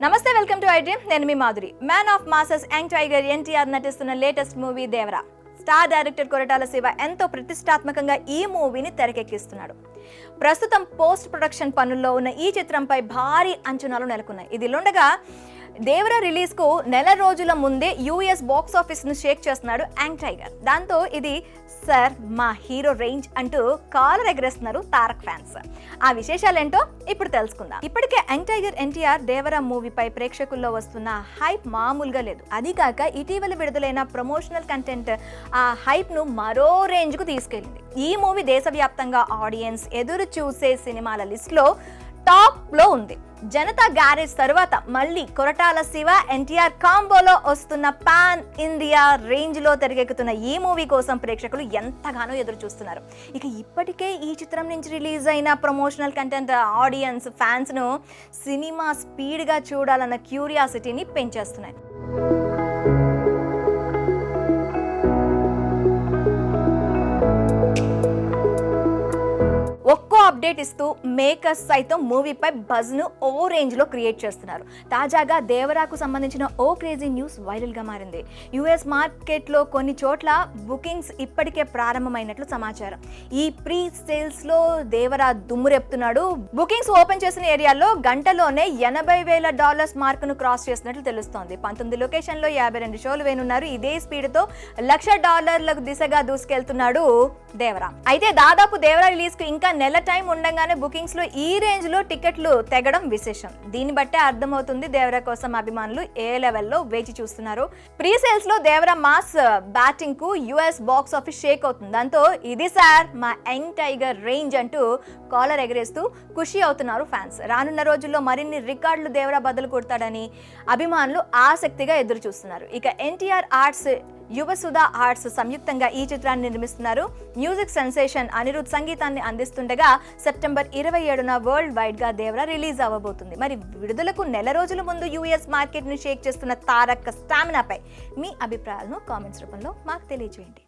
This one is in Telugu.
నమస్తే, వెల్కమ్ టు ఐడ్రీమ్. నేను మీ Madhuri. Man of masses young tiger NTR నటిస్తున్న latest movie Devara. Star director Koratala Siva ఎంతో ప్రతిష్టాత్మకంగా ఈ మూవీని తెరకెక్కిస్తున్నాడు. ప్రస్తుతం పోస్ట్ ప్రొడక్షన్ పనుల్లో ఉన్న ఈ చిత్రంపై భారీ అంచనాలు నెలకొన్నాయి. ఇదిలుండగా దేవరా రిలీజ్ కు నెల రోజుల ముందే యూఎస్ బాక్స్ ఆఫీస్ ను షేక్ చేస్తున్నాడు యంగ్ టైగర్. దాంతో ఇది సార్ మా హీరో రేంజ్ అంటూ కాలర్ ఎగరేస్తున్నారు తారక్ ఫ్యాన్స్. ఆ విశేషాలేంటో ఇప్పుడు తెలుసుకుందాం. ఇప్పటికే యంగ్ టైగర్ ఎన్టీఆర్ దేవరా మూవీపై ప్రేక్షకుల్లో వస్తున్న హైప్ మామూలుగా లేదు. అది కాక ఇటీవల విడుదలైన ప్రమోషనల్ కంటెంట్ ఆ హైప్ ను మరో రేంజ్ కు తీసుకెళ్లింది. ఈ మూవీ దేశవ్యాప్తంగా ఆడియన్స్ ఎదురు చూసే సినిమాల లిస్ట్ లో టాప్ లో ఉంది. జనతా గ్యారేజ్ తర్వాత మళ్ళీ కొరటాల శివ ఎన్టీఆర్ కాంబోలో వస్తున్న పాన్ ఇండియా రేంజ్ లో తెరకెక్కుతున్న ఈ మూవీ కోసం ప్రేక్షకులు ఎంతగానో ఎదురు చూస్తున్నారు. ఇక ఇప్పటికే ఈ చిత్రం నుంచి రిలీజ్ అయిన ప్రమోషనల్ కంటెంట్ ఆడియన్స్ ఫ్యాన్స్ ను సినిమా స్పీడ్ గా చూడాలన్న క్యూరియాసిటీని పెంచేస్తున్నాయి. ఒక్కో అప్డేట్ ఇస్తూ మేకర్స్ సైతం మూవీపై బజ్ ను ఓ రేంజ్ లో క్రియేట్ చేస్తున్నారు. తాజాగా దేవరాకు సంబంధించిన ఓ క్రేజీ న్యూస్ వైరల్ గా మారింది. యుఎస్ మార్కెట్ లో కొన్ని చోట్ల బుకింగ్స్ ఇప్పటికే ప్రారంభమైనట్లు సమాచారం. ఈ ప్రీ సేల్స్ లో దేవరా దుమ్మురెప్తున్నాడు. బుకింగ్స్ ఓపెన్ చేసిన ఏరియాలో గంటలోనే $80,000 మార్క్ ను క్రాస్ చేసినట్లు తెలుస్తోంది. 19 లొకేషన్ లో 52 షోలు వేనున్నారు. ఇదే స్పీడ్ తో $1,00,000 దిశగా దూసుకెళ్తున్నాడు దేవరా. అయితే దాదాపు దేవరా రిలీజ్ కు ఇంకా నెల టైం ఉండగానే బుకింగ్స్ లో ఈ రేంజ్ లో టికెట్లు తెగడం విశేషం. దీన్ని బట్టే అర్థమవుతుంది దేవరా కోసం అభిమానులు ఏ లెవెల్లో వేచి చూస్తున్నారు. ప్రీ సేల్స్ లో దేవరా మాస్ బ్యాటింగ్ కు యుఎస్ బాక్స్ ఆఫీస్ షేక్ అవుతుంది. దాంతో ఇది సార్ మా యంగ్ టైగర్ రేంజ్ అంటూ కాలర్ ఎగరేస్తూ ఖుషి అవుతున్నారు ఫ్యాన్స్. రానున్న రోజుల్లో మరిన్ని రికార్డులు దేవరా బదులు కొడతాడని అభిమానులు ఆసక్తిగా ఎదురు చూస్తున్నారు. ఇక ఎన్టీఆర్ ఆర్ట్స్, యువసుధ ఆర్ట్స్ సంయుక్తంగా ఈ చిత్రాన్ని నిర్మిస్తున్నారు. మ్యూజిక్ సెన్సేషన్ అనిరుద్ సంగీతాన్ని అందిస్తుండగా సెప్టెంబర్ 27న వరల్డ్ వైడ్ గా దేవరా రిలీజ్ అవ్వబోతుంది. మరి విడుదలకు నెల రోజుల ముందు యూఎస్ మార్కెట్ ని షేక్ చేస్తున్న తారక్ స్టామినాపై మీ అభిప్రాయాలను కామెంట్స్ రూపంలో మాకు తెలియజేయండి.